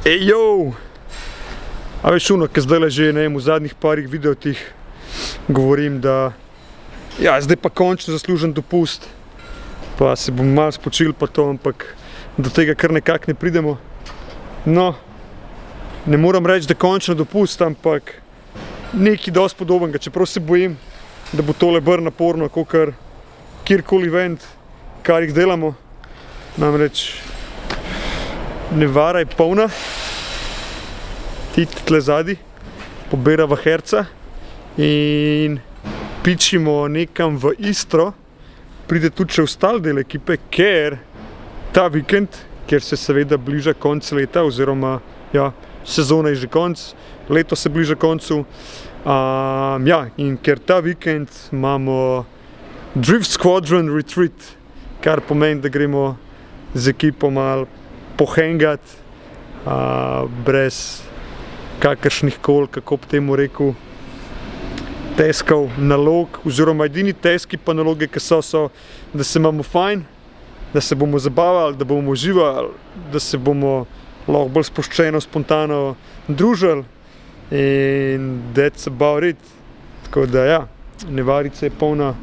Ejo! A veš ono, ki zdaj že v zadnjih parih videotih govorim, da ja, zdaj pa končno zaslužen dopust, pa se bom malo spočil pa to, ampak do tega kar nekako ne pridemo. No, ne moram reči, da končno dopust, ampak nekaj dosti podobnega, čeprav se bojim, da bo tole bolj naporno, kakor kjerkoli event, kar jih delamo. Namreč Nevara je polna, Tit tle zadaj, pobirava herca in pičimo nekam v Istro. Pride tudi še ostali del ekipe, ker ta vikend, ker se seveda bliža konc leta, oziroma ja, sezona je že konc, leto se bliža koncu. Ja, in ker ta vikend imamo Drift Squadron Retreat, kar pomeni, da gremo z ekipo malo pohengat, brez kakršnih koli, kako bi temu rekel, teskov, nalog, oziroma edini teski pa naloge, ki so, da se imamo fajn, da se bomo zabavali, da bomo uživali, da se bomo lahko bolj sproščeno, spontano družili in that's about it. Tako da ja, Nevarica je polna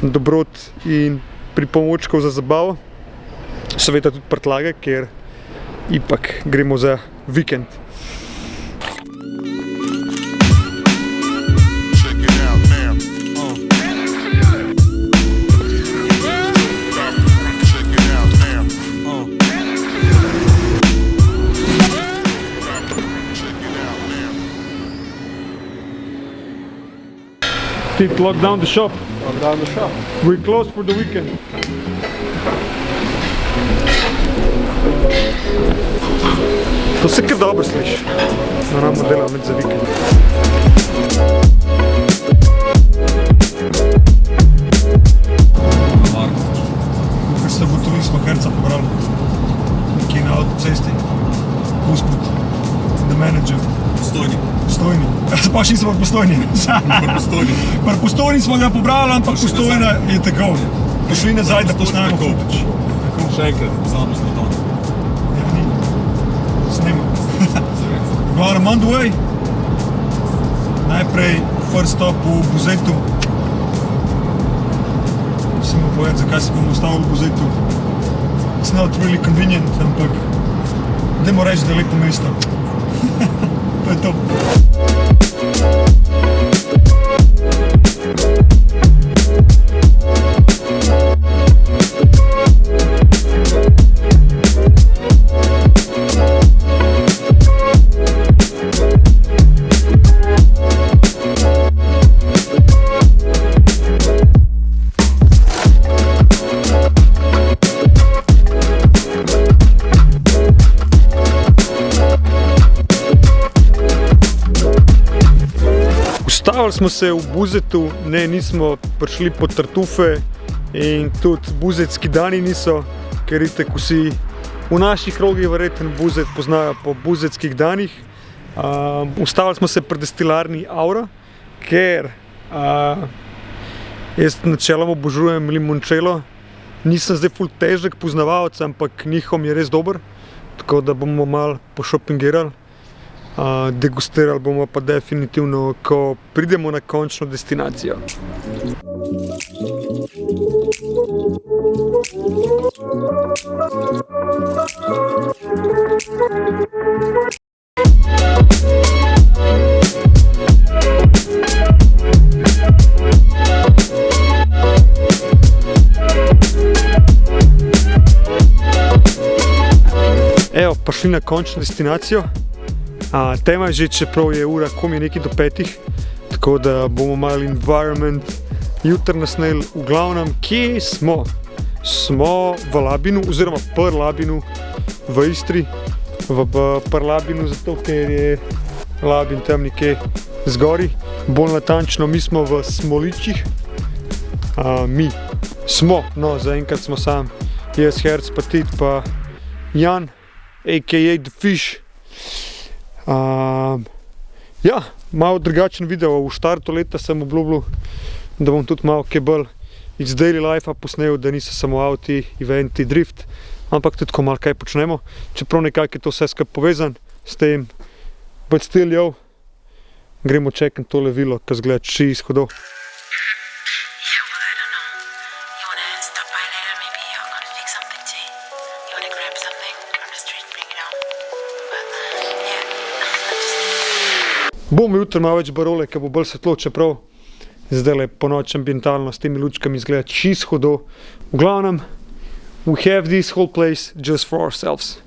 dobrot in pripomočkov za zabavo, seveda tudi prtljage, ker ipak gremo za vikend. Lock down the shop. Lock down the shop. We're closed for the weekend. To se kar dobro sliši. Naravno delam med za vikend. Tukaj se gotovili smo herca pobrali. Nekje na avtocesti. Usput. The manager. Postojni. Pa še nismo Postojni. Pri Postojni smo ga pobrali, ampak Postojna je tako. Prišli nazaj, da poznamo footage. Še enkrat, pozabili smo to. Ja, ni. Snema. Glavno, on the way. Najprej first stop v Buzetu. Musimo povedati, zakaj se bomo ustavili v Buzetu. It's not really convenient, ampak dajmo reči, da je lepo mesto. To je to. Ustavili smo se v Buzetu, ne, nismo prišli po tartufe in tudi buzetski dani niso, ker itak vsi v naših krogih verjetno Buzet poznajo po buzetskih danih. Ustavili smo se pri destilarni Aura, ker jaz načeloma obožujem limončelo. Nisem zdaj ful težek poznavalec, ampak njihov je res dober, tako da bomo malo pošopingirali. Degustirali bomo pa definitivno, ko pridemo na končno destinacijo. Evo, pa šli na končno destinacijo. Tema je že, čeprav je ura komaj nekaj do 5, tako da bomo malo environment jutri nasneli. V glavnem, kje smo? Smo v Labinu, oziroma pri Labinu v Istri. Pri Labinu zato, ker je Labin tam nekje zgori. Bolj natančno, mi smo v Smoličih. Mi smo, no zaenkrat smo sam, jaz, Herc, pa Tit, pa Jan, a.k.a. The Fish. Ja, malo drugačen video. V štartu leta sem obljubil, da bom tudi malo kaj bolj iz daily life-a posnel, da niso samo avti, eventi, drift, ampak tudi ko malo kaj počnemo. Čeprav nekako je to vse skupaj povezan, s tem. But still, yo, gremo čekati tole vilo, ki zgleda čist hudo. Bomo jutri malo več barole, ker bo bolj svetlo, čeprav zdajle po noč ambientalno s temi lučkami izgleda čist hudo. V glavnem, we have this whole place just for ourselves.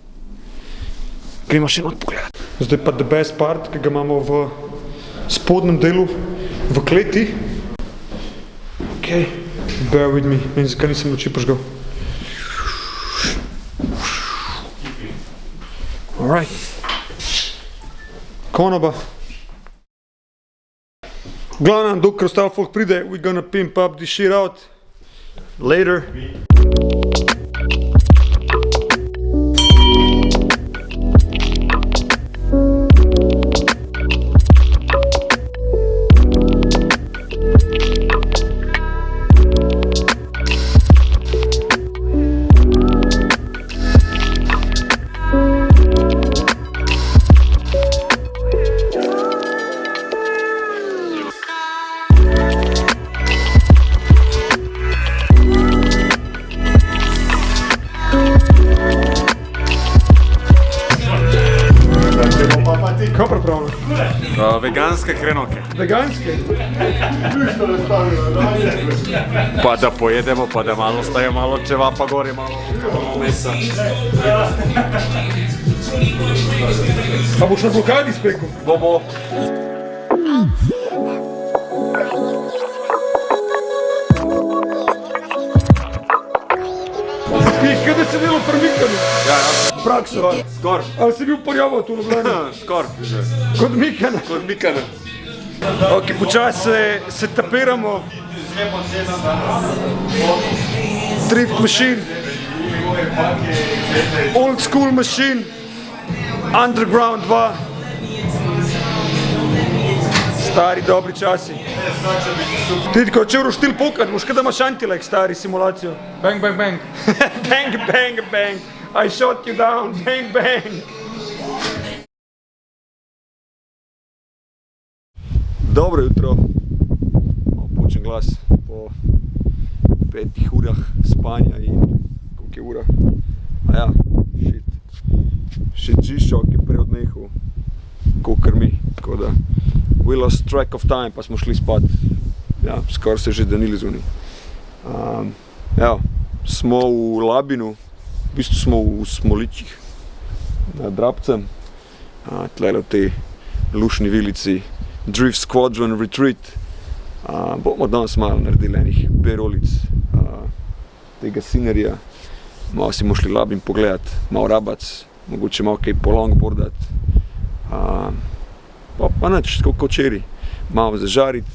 Gremo še not pogledati. Zdaj pa the best part, ki ga imamo v spodnjem delu, v kleti. Ok, bear with me, meni zakaj nisem luči požgal. Alright. Konoba. V glavnem, dokler ostal folk pride, we're gonna pimp up this shit out later. Kaj pripravljamo? Veganske hrenovke. Veganske? Pa da pojedemo, pa da malo staje malo čevapa gori, malo mesa. A boš na blokadi spekel? Bobo. Kaj da si delal pri Mikanu? Ja. Prakso. Skor. Ali si bil porjavo tu v Ljubljani? Skor. Kod Mikana? Kod Mikana. Ok, počasi se tapiramo. Drift machine. Old school machine. Underground 2. Stari dobri časi. Ti, ko če vroštil pokat, boš kada imaš anti-lag stari simulacijo. Bang, bang, bang. Bang, bang, bang. I shot you down. Bang, bang. Dobro jutro. Počen glas po 5 urah spanja in koliko je ura. A ja, še G-Shock je preodnehal, kakor mi. Tako da, we lost track of time, pa smo šli spat. Ja, skoraj se že danili zunaj. Ja, smo v Labinu, v bistvu smo v Smoličih, nad Drabcem. Tlele v tej lušni vilici Drift Squadron Retreat. Bomo danes malo naredili enih berolic tega scenerija. Malo si bomo šli Labin pogledat, malo Rabac, mogoče malo kaj polongboardat. Pa nič, tako včeraj, malo zažarit,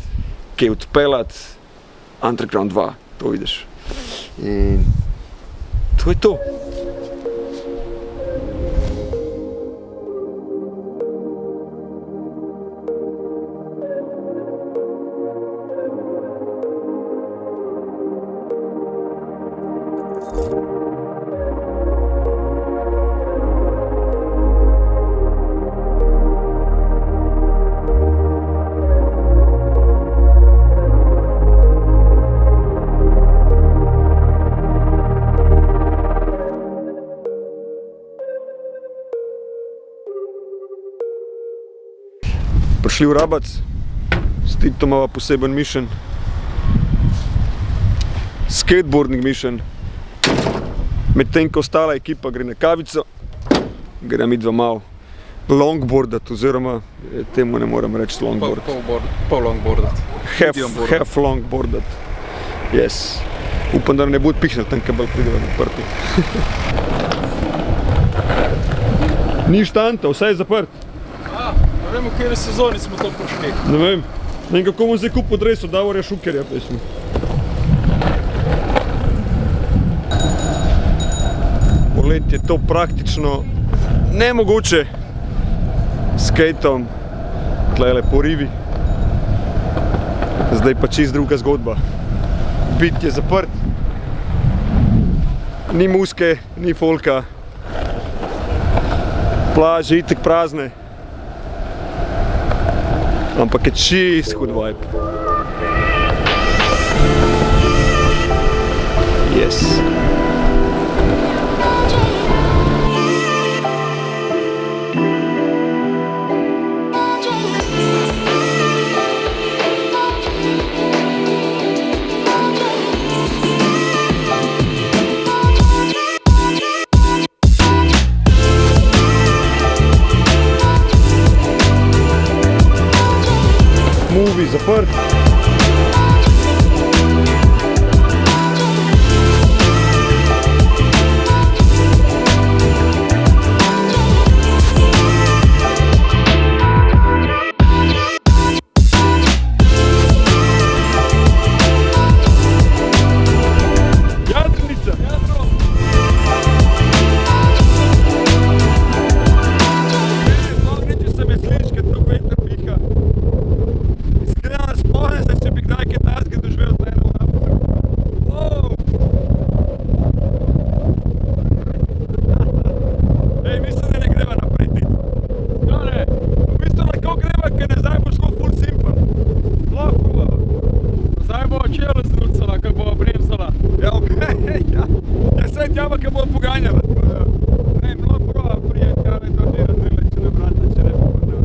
kaj odpelat, Underground 2, to vidiš. In to je to. Prišli v Rabac, s Titom imava poseben mission, skateboarding mission. Medtem ko ostala ekipa gre na kavico, gre midva malo longboardat, oziroma temu ne moram reči longboard. Pol longboardat. Half longboardat. Yes. Upam, da ne bo odpihnil tam, kaj bolj prideva na prti. Ni štanta, vse je zaprt. Ne vem, v kateri sezoni smo to prišli. Ne vem. Ne vem, kako bom zdaj kupil dres od Davorja Šukerja, pesmi. Poleti je to praktično nemogoče s skateom, tlele po rivi. Zdaj pa čist druga zgodba. Bit je zaprt, ni muske, ni folka. Plaže itek prazne. Ampak je čist hud vibe. Yes. Movie zaprt. Jadrnica. Ogreće se me sliš kad to vetra piha. Iskreno spomnim se če bi kdaj kaj taske doživel z mene v napadu. Wow. Ej, mislim, da ne greva naprej ti. Ja, ne. V bistvu lahko greva, ker nazaj bo šlo ful simple. Lahko bo. Zdaj bo čelo zrucala, ko bo bremzala. Ja, okej, ja. Ja, saj tjaba, ko bo poganjala. Ej, mnogo prova prijeti, ja, ne to že razvile, če ne vrata, če ne bo vrnil.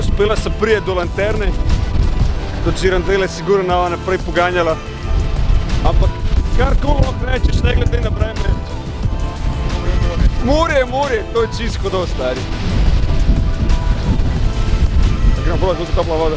Uspela sem prije do lanterne, do Girandele sigurno nama naprej poganjala, ampak karkoli lahko rečeš, ne glede na breme. Morje, to je čist hodov, stari. Gremo probati, kako je topla voda.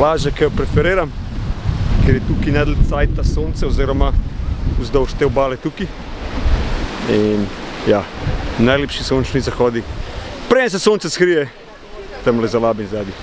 Plaža, ki jo preferiram, ker je tukaj nedalj cajta sonce oziroma vzdolž te obale tukaj. In ja, najlepši sončni zahodi. Preden se sonce skrije, tamle za Labin zadnji.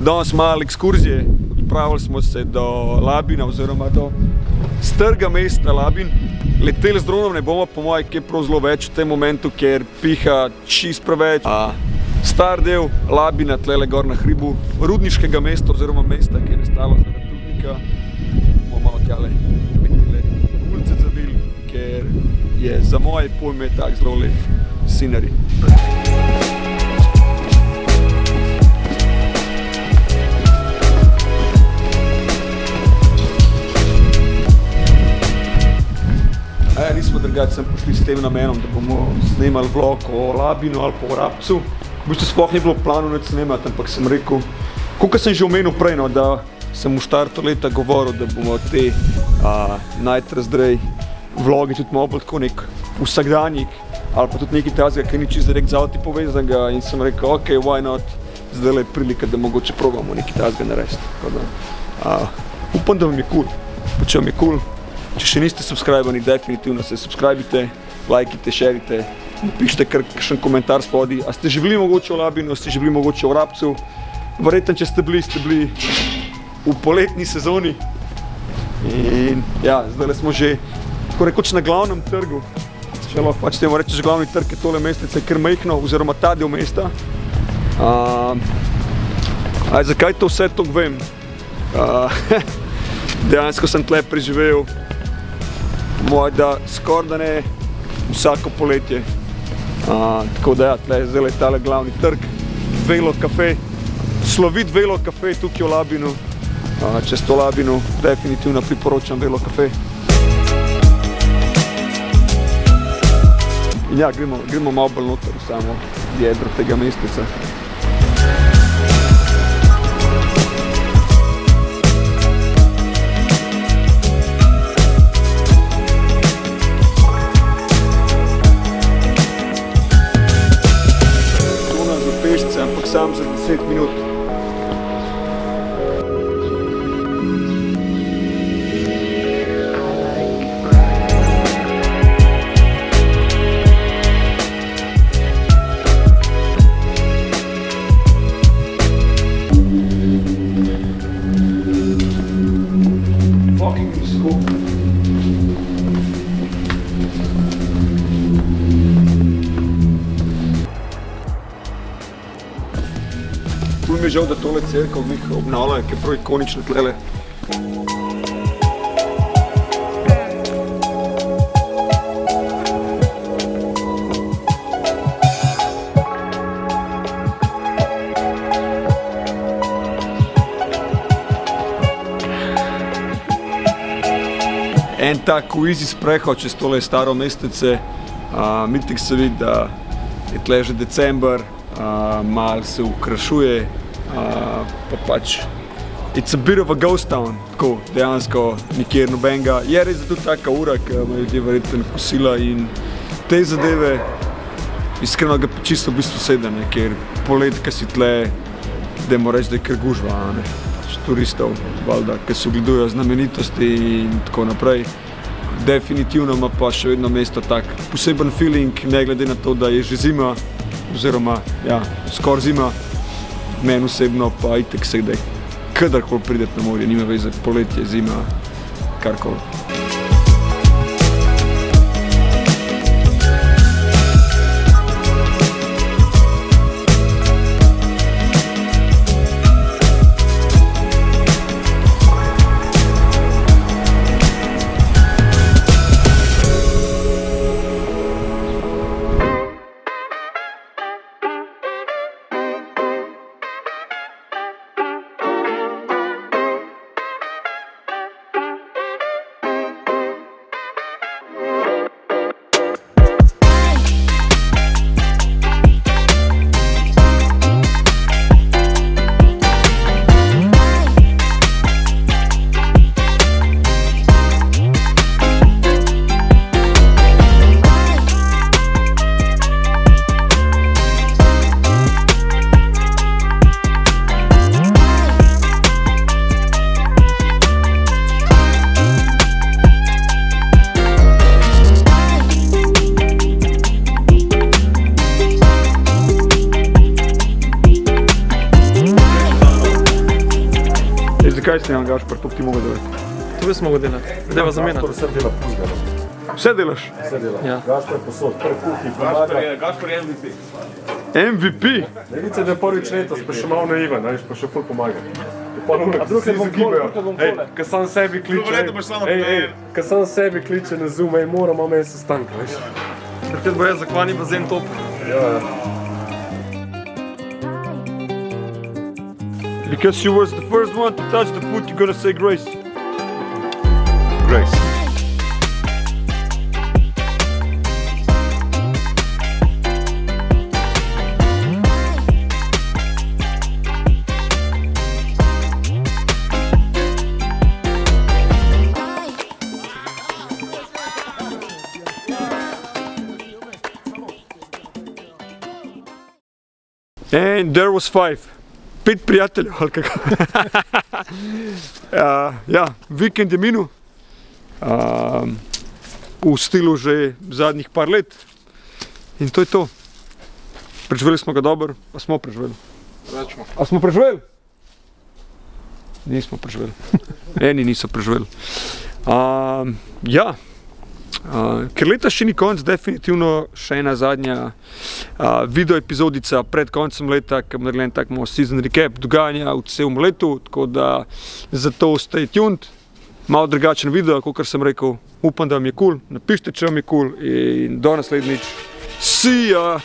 Danes malo ekskurzije, odpravili smo se do Labina oziroma do strga mesta Labin. Leteli z dronom ne bomo, po mojem, ki je prav zelo več v tem momentu, ker piha čist preveč. Star del Labina, tlele gor na hribu, rudniškega mesta oziroma mesta, ki je nastalo zaradi rudnika. Bomo malo tjale metile ulice zavili, ker je za moje pojme tak zelo lep scenarij. Nismo drugače sem prišli s tem namenom, da bomo snemali vlog o Labinu ali pa o Rapcu. V bistvu sploh ni bilo v planu nič snemati, ampak sem rekel, kakor sem že omenil prej, no, da sem v štartu leta govoril, da bomo te Night Razdrej vlogi tudi malo bolj tako nek vsakdanjik ali pa tudi nekaj tazga, ki ni čisto direkt z avti povezanega in sem rekel, ok, why not, zdaj je prilika, da mogoče probamo nekaj tazga narediti. Upam, da vam je cool, pa če vam je cool, če še niste subscribani, definitivno se subscribite, lajkite, šerite, napišite kakšen komentar spodaj. A ste že bili mogoče v Labinu, a ste že bili mogoče v Vrabcu? Verjetno, če ste bili v poletni sezoni. In ja, zdaj smo že tako rekoč na glavnem trgu. Če lahko pač temu rečeš, glavni trg je tole mestece, ker majhno, oziroma ta del mesta. Zakaj to vse to vem? Dejansko sem tle preživel da skoraj da ne vsako poletje. Tako da ja, tle je zdaj tale glavni trg, Velo kafe, slovit Velo kafe tukaj v Labinu. Če ste v Labinu, definitivno priporočam Velo kafe. In ja, gremo malo bolj noter v samo jedro tega mesteca. Cona za pešce, ampak sam za 10 minut. Mi je žal, da tole cerkev njih obnavljajo, ker je prav ikonično tlele. En tak easy sprehod čez tole staro mestece. Mitik se vidi, da je tle že december, malo se ukrašuje. Pa pač, it's a bit of a ghost town, tako dejansko nikjer nobenega. Je res zato taka ura, ki ima ljudje verjetno kosila in te zadeve iskreno ga čisto v bistvu sede, ker polet, ki si tle, dajmo reči, da je kar gužva, turistov, valjda, ki se ogledujejo znamenitosti in tako naprej. Definitivno ima pa še vedno mesto tak poseben feeling, ne glede na to, da je že zima, oziroma ja, skoraj zima. Meni osebno pa itek sede, kadarkoli pridete na morje, nima veze, poletje, zima, karkoli. Kaj snimam, Gašper, to bi ti mogel delati? To bi smo mogli delati. Deva zamenjati. Vse dela puzgano. Vse delaš? Vse dela. Ja. Gašper posod, prvi kuhni pomaga. Gašper je MVP. MVP? Ne vidice, da je prvič letos, pa še malo naivan, pa še ful pomaga. A drugi bom kole. Kad sam sebi kliče na Zoom, moram imam en sestanek, veš. Takrat bo jaz zakvani bazen top. Ja. Because you was the first one to touch the food, you're gonna say grace. Grace. And there was 5. 5 prijateljev, ali kako. Ja, vikend je minil. v stilu že zadnjih par let. In to je to. Preživeli smo ga dobro, a smo preživeli? Rečemo. A smo preživeli? Nismo preživeli. Eni niso preživeli. Ker leta še ni konc, definitivno še ena zadnja video epizodica pred koncem leta, ker bomo naredili tak season recap dogajanja v celem letu, tako da zato stay tuned. Malo drugačen video, kot sem rekel, upam, da vam je kul, napišite, če vam je kul in do naslednjič. See ya!